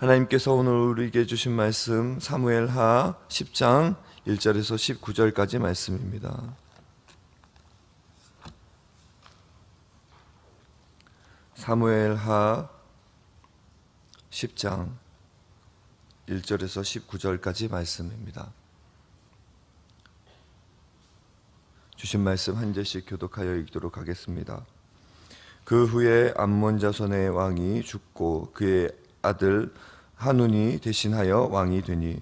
하나님께서 오늘 우리에게 주신 말씀 사무엘하 10장 1절에서 19절까지 말씀입니다. 사무엘하 10장 1절에서 19절까지 말씀입니다. 주신 말씀 한 절씩 교독하여 읽도록 하겠습니다. 그 후에 암몬 자손의 왕이 죽고 그의 아들 하눈이 대신하여 왕이 되니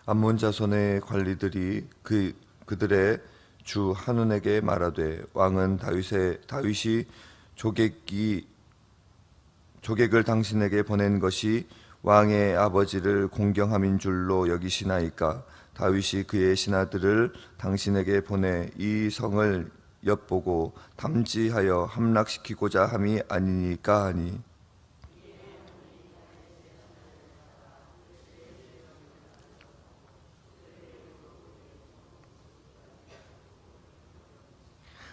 암몬 자손의 관리들이 그들의 주 하눈에게 말하되 왕은 다윗이 조객을 당신에게 보낸 것이 왕의 아버지를 공경함인 줄로 여기시나이까? 다윗이 그의 신하들을 당신에게 보내 이 성을 엿보고 탐지하여 함락시키고자 함이 아니니까 하니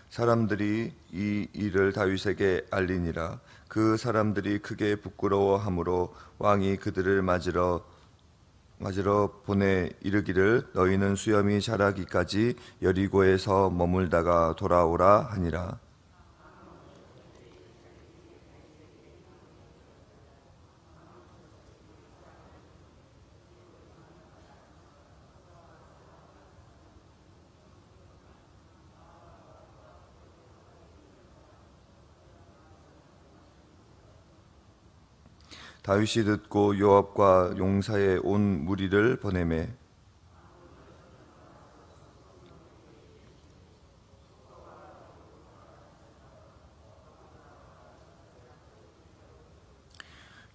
사람들이 이 일을 다윗에게 알리니라. 그 사람들이 크게 부끄러워하므로 왕이 그들을 맞으러 보내 이르기를 너희는 수염이 자라기까지 여리고에서 머물다가 돌아오라 하니라. 다윗이 듣고 요압과 용사의 온 무리를 보내매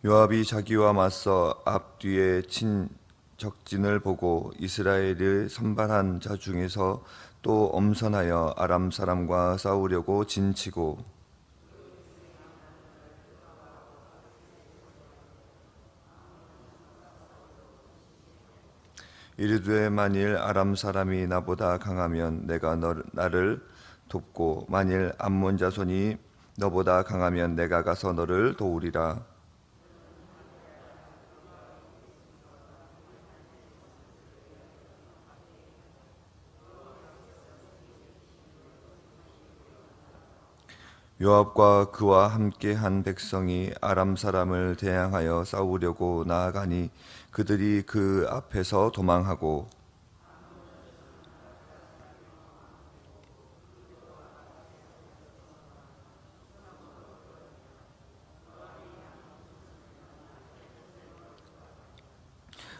요압이 자기와 맞서 앞뒤에 친 적진을 보고 이스라엘의 선발한 자 중에서 또 엄선하여 아람 사람과 싸우려고 진치고 이르되 만일 아람 사람이 나보다 강하면 내가 나를 돕고 만일 암몬 자손이 너보다 강하면 내가 가서 너를 도우리라. 요압과 그와 함께한 백성이 아람 사람을 대항하여 싸우려고 나아가니 그들이 그 앞에서 도망하고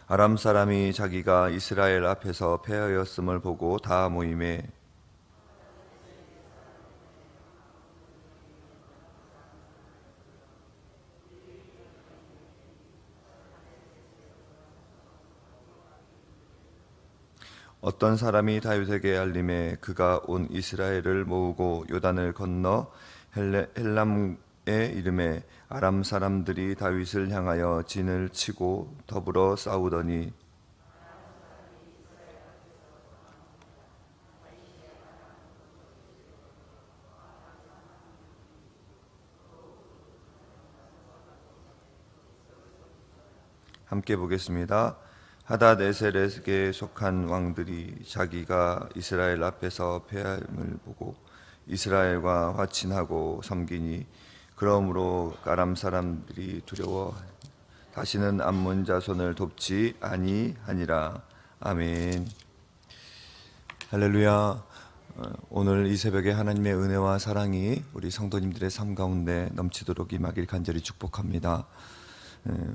아람 사람이 자기가 이스라엘 앞에서 패하였음을 보고 다 모임에 어떤 사람이 다윗에게 알림에 그가 온 이스라엘을 모으고 요단을 건너 헬람에 이름에 아람 사람들이 다윗을 향하여 진을 치고 더불어 싸우더니 함께 보겠습니다. 하닷에셀에게 속한 왕들이 자기가 이스라엘 앞에서 패함을 보고 이스라엘과 화친하고 섬기니 그러므로 아람 사람들이 두려워 다시는 암몬 자손을 돕지 아니하니라. 아멘. 할렐루야. 오늘 이 새벽에 하나님의 은혜와 사랑이 우리 성도님들의 삶 가운데 넘치도록 임하길 간절히 축복합니다.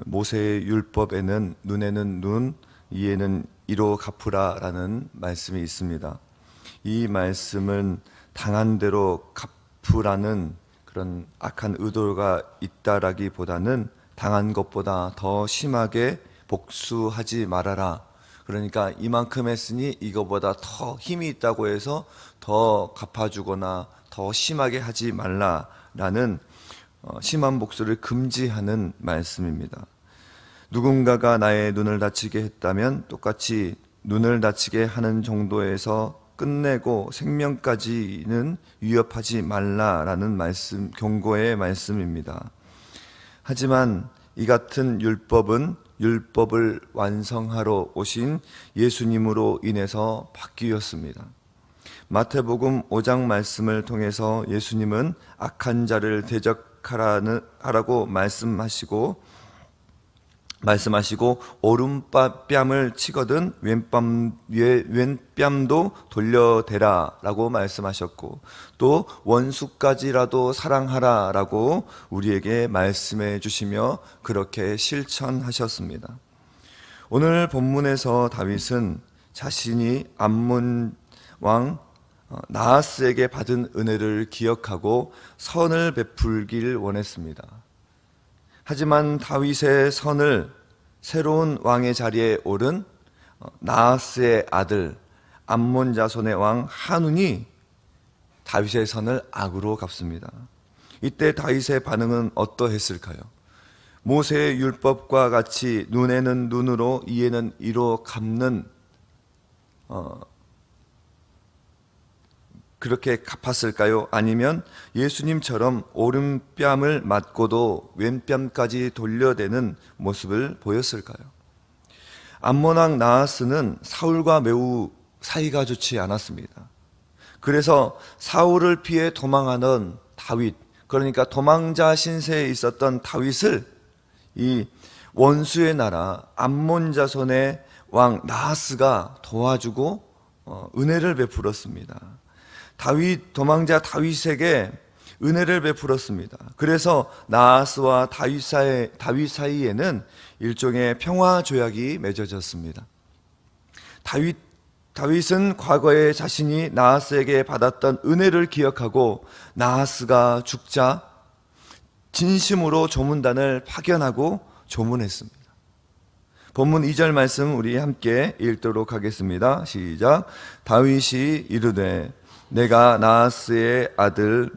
모세의 율법에는 눈에는 눈, 이에는 이로 갚으라라는 말씀이 있습니다. 이 말씀은 당한 대로 갚으라는 그런 악한 의도가 있다라기보다는 당한 것보다 더 심하게 복수하지 말아라. 그러니까 이만큼 했으니 이거보다 더 힘이 있다고 해서 더 갚아주거나 더 심하게 하지 말라라는 심한 목소리를 금지하는 말씀입니다. 누군가가 나의 눈을 다치게 했다면 똑같이 눈을 다치게 하는 정도에서 끝내고 생명까지는 위협하지 말라라는 말씀, 경고의 말씀입니다. 하지만 이 같은 율법은 율법을 완성하러 오신 예수님으로 인해서 바뀌었습니다. 마태복음 5장 말씀을 통해서 예수님은 악한 자를 대적하라고 말씀하시고 오른뺨을 치거든 왼뺨도 돌려대라라고 말씀하셨고, 또 원수까지라도 사랑하라라고 우리에게 말씀해 주시며 그렇게 실천하셨습니다. 오늘 본문에서 다윗은 자신이 암몬 왕 나하스에게 받은 은혜를 기억하고 선을 베풀길 원했습니다. 하지만 다윗의 선을 새로운 왕의 자리에 오른 나하스의 아들 암몬 자손의 왕 한운이 다윗의 선을 악으로 갚습니다. 이때 다윗의 반응은 어떠했을까요? 모세의 율법과 같이 눈에는 눈으로 이에는 이로 갚는 그렇게 갚았을까요? 아니면 예수님처럼 오른뺨을 맞고도 왼뺨까지 돌려대는 모습을 보였을까요? 암몬 왕 나하스는 사울과 매우 사이가 좋지 않았습니다. 그래서 사울을 피해 도망하던 다윗, 그러니까 도망자 신세에 있었던 다윗을 이 원수의 나라 암몬 자손의 왕 나하스가 도와주고 은혜를 베풀었습니다. 도망자 다윗에게 은혜를 베풀었습니다. 그래서 나하스와 다윗 사이에는 일종의 평화 조약이 맺어졌습니다. 다윗은 과거에 자신이 나하스에게 받았던 은혜를 기억하고 나하스가 죽자 진심으로 조문단을 파견하고 조문했습니다. 본문 2절 말씀 우리 함께 읽도록 하겠습니다. 시작. 다윗이 이르되 내가 나하스의 아들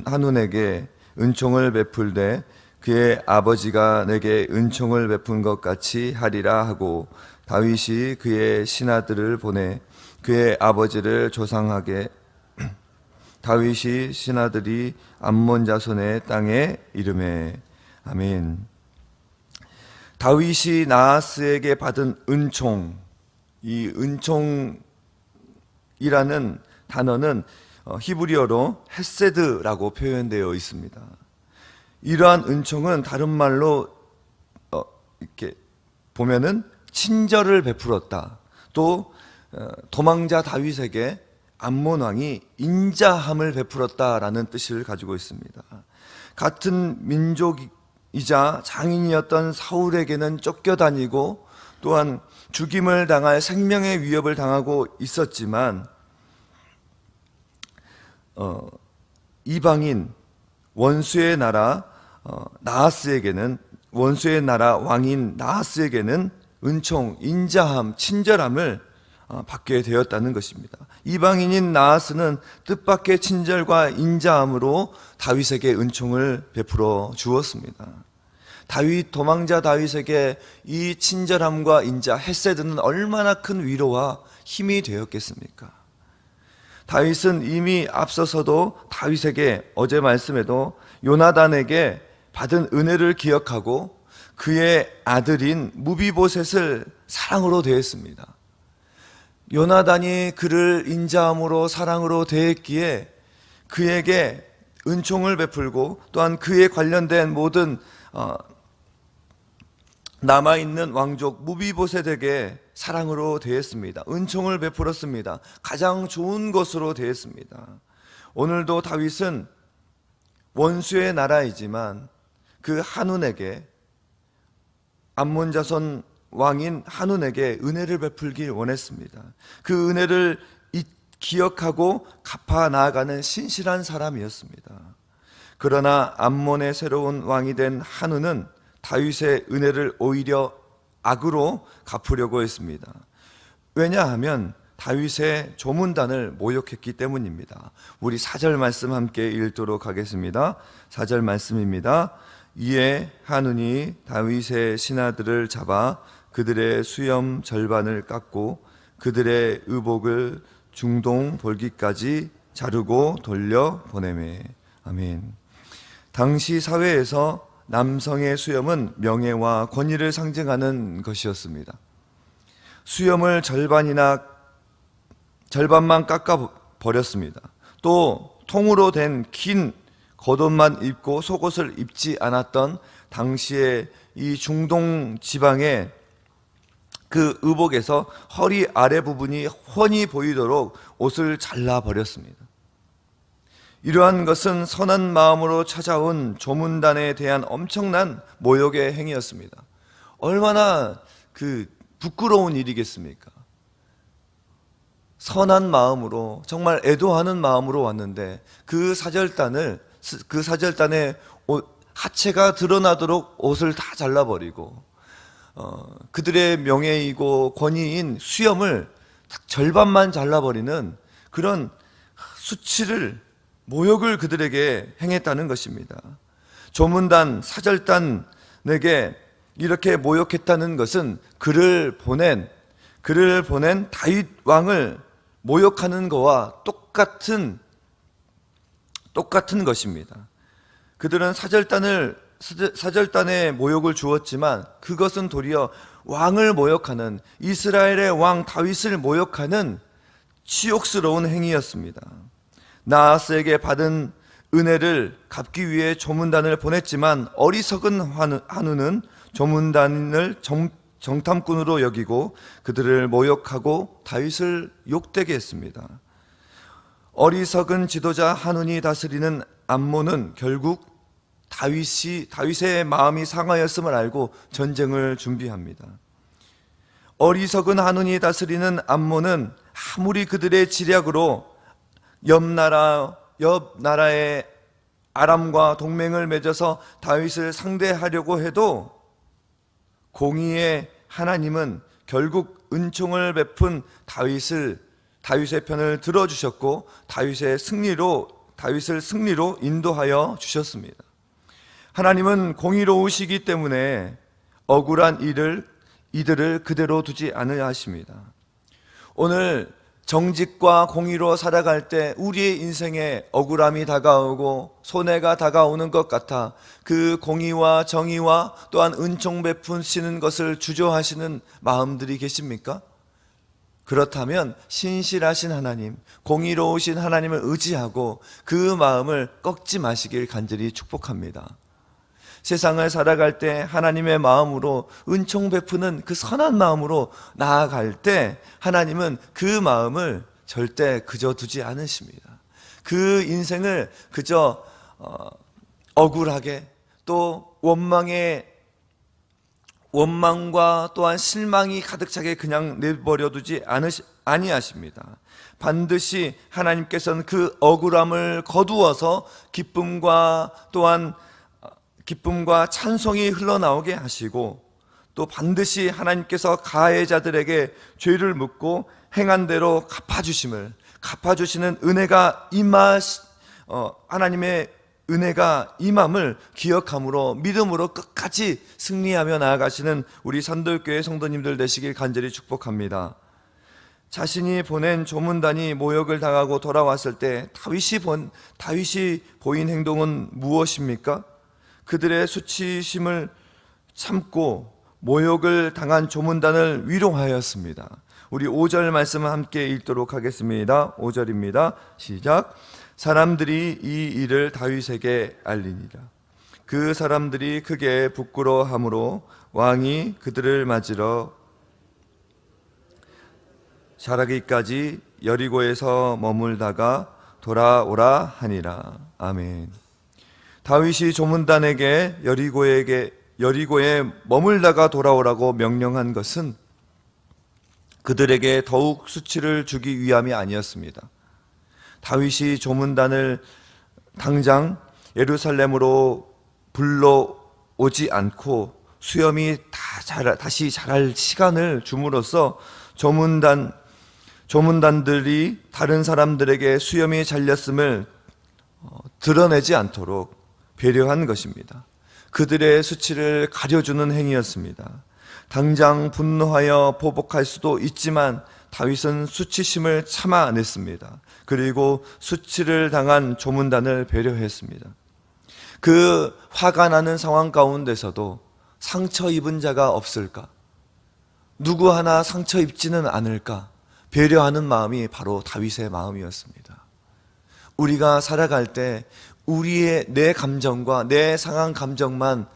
한운에게 은총을 베풀되 그의 아버지가 내게 은총을 베푼 것 같이 하리라 하고, 다윗이 그의 신하들을 보내 그의 아버지를 조상하게 다윗이 신하들이 암몬 자손의 땅에 이르매. 아멘. 다윗이 나하스에게 받은 은총, 이 은총이라는 단어는 히브리어로 헤세드라고 표현되어 있습니다. 이러한 은총은 다른 말로 이렇게 보면은 친절을 베풀었다. 또 도망자 다윗에게 암몬 왕이 인자함을 베풀었다라는 뜻을 가지고 있습니다. 같은 민족이자 장인이었던 사울에게는 쫓겨다니고 또한 죽임을 당할 생명의 위협을 당하고 있었지만 이방인 원수의 나라 원수의 나라 왕인 나하스에게는 은총, 인자함, 친절함을 받게 되었다는 것입니다. 이방인인 나하스는 뜻밖의 친절과 인자함으로 다윗에게 은총을 베풀어 주었습니다. 도망자 다윗에게 이 친절함과 인자, 헤세드는 얼마나 큰 위로와 힘이 되었겠습니까? 다윗은 이미 앞서서도 다윗에게 어제 말씀에도 요나단에게 받은 은혜를 기억하고 그의 아들인 무비보셋을 사랑으로 대했습니다. 요나단이 그를 인자함으로 사랑으로 대했기에 그에게 은총을 베풀고 또한 그에 관련된 모든 남아있는 왕족 무비보셋에게 사랑으로 대했습니다. 은총을 베풀었습니다. 가장 좋은 것으로 대했습니다. 오늘도 다윗은 원수의 나라이지만 그 한운에게, 암몬 자손 왕인 한운에게 은혜를 베풀길 원했습니다. 그 은혜를 기억하고 갚아 나아가는 신실한 사람이었습니다. 그러나 암몬의 새로운 왕이 된 한운은 다윗의 은혜를 오히려 악으로 갚으려고 했습니다. 왜냐하면 다윗의 조문단을 모욕했기 때문입니다. 우리 4절 말씀 함께 읽도록 하겠습니다. 4절 말씀입니다. 이에 한운이 다윗의 신하들을 잡아 그들의 수염 절반을 깎고 그들의 의복을 중동 볼기까지 자르고 돌려 보내매. 아멘. 당시 사회에서 남성의 수염은 명예와 권위를 상징하는 것이었습니다. 수염을 절반만 깎아 버렸습니다. 또 통으로 된 긴 겉옷만 입고 속옷을 입지 않았던 당시의 이 중동 지방의 그 의복에서 허리 아래 부분이 훤히 보이도록 옷을 잘라 버렸습니다. 이러한 것은 선한 마음으로 찾아온 조문단에 대한 엄청난 모욕의 행위였습니다. 얼마나 부끄러운 일이겠습니까? 선한 마음으로, 정말 애도하는 마음으로 왔는데 그 사절단의 하체가 드러나도록 옷을 다 잘라버리고 그들의 명예이고 권위인 수염을 절반만 잘라버리는 그런 수치를, 모욕을 그들에게 행했다는 것입니다. 조문단, 사절단에게 이렇게 모욕했다는 것은 그를 보낸 다윗 왕을 모욕하는 것과 똑같은 것입니다. 그들은 사절단의 모욕을 주었지만 그것은 도리어 왕을 모욕하는, 이스라엘의 왕 다윗을 모욕하는 치욕스러운 행위였습니다. 나하스에게 받은 은혜를 갚기 위해 조문단을 보냈지만 어리석은 한우는 조문단을 정탐꾼으로 여기고 그들을 모욕하고 다윗을 욕되게 했습니다. 어리석은 지도자 한운이 다스리는 암몬은 결국 다윗의 마음이 상하였음을 알고 전쟁을 준비합니다. 어리석은 한운이 다스리는 암몬은 아무리 그들의 지략으로 옆 나라의 아람과 동맹을 맺어서 다윗을 상대하려고 해도 공의의 하나님은 결국 은총을 베푼 다윗의 편을 들어주셨고 다윗을 승리로 인도하여 주셨습니다. 하나님은 공의로우시기 때문에 억울한 이들을 그대로 두지 않으려 하십니다. 오늘 정직과 공의로 살아갈 때 우리의 인생에 억울함이 다가오고 손해가 다가오는 것 같아 그 공의와 정의와 또한 은총 베푸시는 것을 주저하시는 마음들이 계십니까? 그렇다면 신실하신 하나님, 공의로우신 하나님을 의지하고 그 마음을 꺾지 마시길 간절히 축복합니다. 세상을 살아갈 때 하나님의 마음으로 은총 베푸는 그 선한 마음으로 나아갈 때 하나님은 그 마음을 절대 그저 두지 않으십니다. 그 인생을 그저 억울하게 또 원망과 또한 실망이 가득 차게 그냥 내버려 두지 아니하십니다. 반드시 하나님께서는 그 억울함을 거두어서 기쁨과 찬송이 흘러나오게 하시고 또 반드시 하나님께서 가해자들에게 죄를 묻고 행한 대로 갚아주시는 은혜가 하나님의 은혜가 임함을 기억함으로 믿음으로 끝까지 승리하며 나아가시는 우리 산돌교회 성도님들 되시길 간절히 축복합니다. 자신이 보낸 조문단이 모욕을 당하고 돌아왔을 때 다윗이 보인 행동은 무엇입니까? 그들의 수치심을 참고 모욕을 당한 조문단을 위로하였습니다. 우리 5절 말씀을 함께 읽도록 하겠습니다. 5절입니다. 시작. 사람들이 이 일을 다윗에게 알리니라. 그 사람들이 크게 부끄러워하므로 왕이 그들을 맞으러 자라기까지 여리고에서 머물다가 돌아오라 하니라. 아멘. 다윗이 조문단에게 여리고에 머물다가 돌아오라고 명령한 것은 그들에게 더욱 수치를 주기 위함이 아니었습니다. 다윗이 조문단을 당장 예루살렘으로 불러오지 않고 수염이 다시 자랄 시간을 줌으로써 조문단들이 다른 사람들에게 수염이 잘렸음을 드러내지 않도록 배려한 것입니다. 그들의 수치를 가려주는 행위였습니다. 당장 분노하여 보복할 수도 있지만 다윗은 수치심을 참아냈습니다. 그리고 수치를 당한 조문단을 배려했습니다. 그 화가 나는 상황 가운데서도 상처 입은 자가 없을까? 누구 하나 상처 입지는 않을까? 배려하는 마음이 바로 다윗의 마음이었습니다. 우리가 살아갈 때 우리의 내 감정과 내 상한 감정만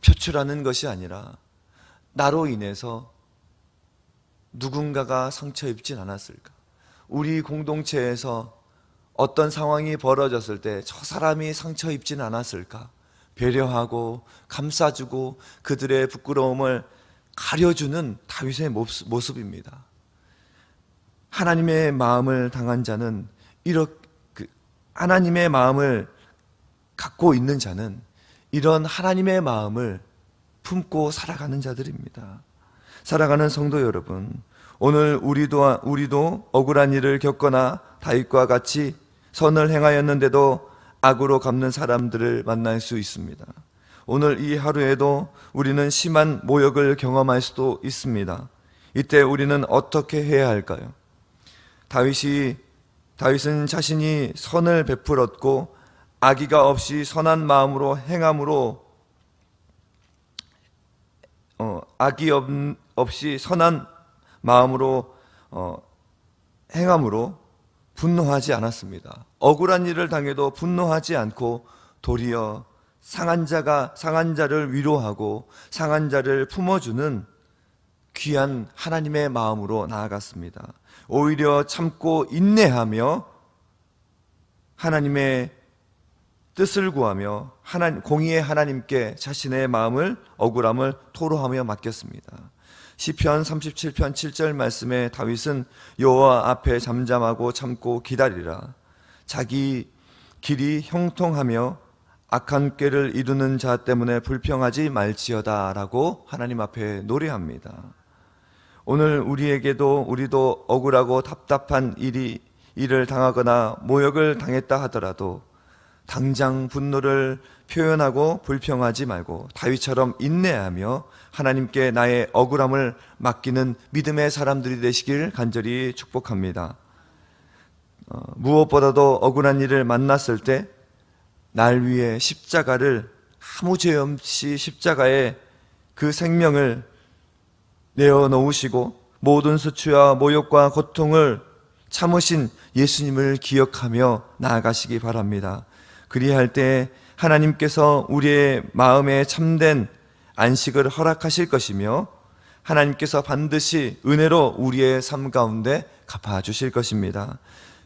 표출하는 것이 아니라 나로 인해서 누군가가 상처 입진 않았을까? 우리 공동체에서 어떤 상황이 벌어졌을 때 저 사람이 상처 입진 않았을까? 배려하고 감싸주고 그들의 부끄러움을 가려주는 다윗의 모습입니다. 하나님의 마음을 당한 자는 하나님의 마음을 갖고 있는 자는 이런 하나님의 마음을 품고 살아가는 자들입니다. 살아가는 성도 여러분, 오늘 우리도 억울한 일을 겪거나 다윗과 같이 선을 행하였는데도 악으로 갚는 사람들을 만날 수 있습니다. 오늘 이 하루에도 우리는 심한 모욕을 경험할 수도 있습니다. 이때 우리는 어떻게 해야 할까요? 다윗은 자신이 선을 베풀었고 악의가 없이 선한 마음으로 행함으로 악의 없이 선한 마음으로 행함으로 분노하지 않았습니다. 억울한 일을 당해도 분노하지 않고 도리어 상한 자를 위로하고 상한 자를 품어주는 귀한 하나님의 마음으로 나아갔습니다. 오히려 참고 인내하며 하나님의 뜻을 구하며 공의의 하나님께 자신의 마음을 억울함을 토로하며 맡겼습니다. 시편 37편 7절 말씀에 다윗은 여호와 앞에 잠잠하고 참고 기다리라. 자기 길이 형통하며 악한 꾀를 이루는 자 때문에 불평하지 말지어다 라고 하나님 앞에 노래합니다. 오늘 우리도 억울하고 답답한 일을 당하거나 모욕을 당했다 하더라도 당장 분노를 표현하고 불평하지 말고 다윗처럼 인내하며 하나님께 나의 억울함을 맡기는 믿음의 사람들이 되시길 간절히 축복합니다. 무엇보다도 억울한 일을 만났을 때 날 위해 십자가를 아무 죄 없이 십자가에 그 생명을 내어놓으시고 모든 수치와 모욕과 고통을 참으신 예수님을 기억하며 나아가시기 바랍니다. 그리할 때 하나님께서 우리의 마음에 참된 안식을 허락하실 것이며 하나님께서 반드시 은혜로 우리의 삶 가운데 갚아주실 것입니다.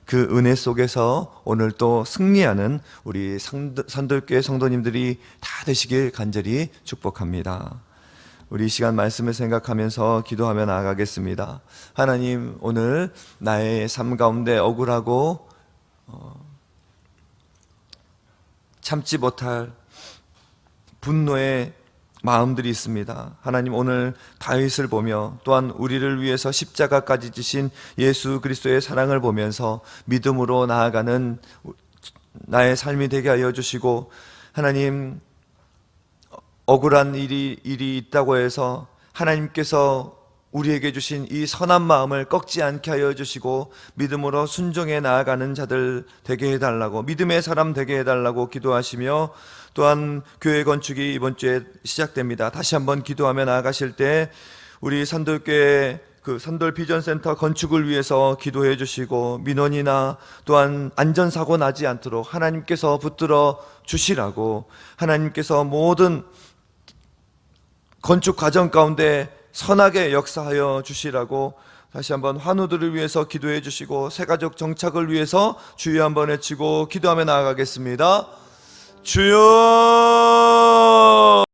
그 은혜 속에서 오늘 또 승리하는 우리 산돌교회 성도님들이 다 되시길 간절히 축복합니다. 우리 이 시간 말씀을 생각하면서 기도하며 나아가겠습니다. 하나님, 오늘 나의 삶 가운데 억울하고 참지 못할 분노의 마음들이 있습니다. 하나님, 오늘 다윗을 보며 또한 우리를 위해서 십자가까지 지신 예수 그리스도의 사랑을 보면서 믿음으로 나아가는 나의 삶이 되게 하여 주시고, 하나님, 억울한 일이 있다고 해서 하나님께서 우리에게 주신 이 선한 마음을 꺾지 않게 하여 주시고 믿음으로 순종해 나아가는 자들 되게 해달라고, 믿음의 사람 되게 해달라고 기도하시며, 또한 교회 건축이 이번 주에 시작됩니다. 다시 한번 기도하며 나아가실 때 우리 산돌교회 산돌 비전센터 건축을 위해서 기도해 주시고, 민원이나 또한 안전사고 나지 않도록 하나님께서 붙들어 주시라고, 하나님께서 모든 건축 과정 가운데 선하게 역사하여 주시라고 다시 한번 환우들을 위해서 기도해 주시고, 새가족 정착을 위해서 주여 한번 외치고 기도하며 나아가겠습니다. 주여!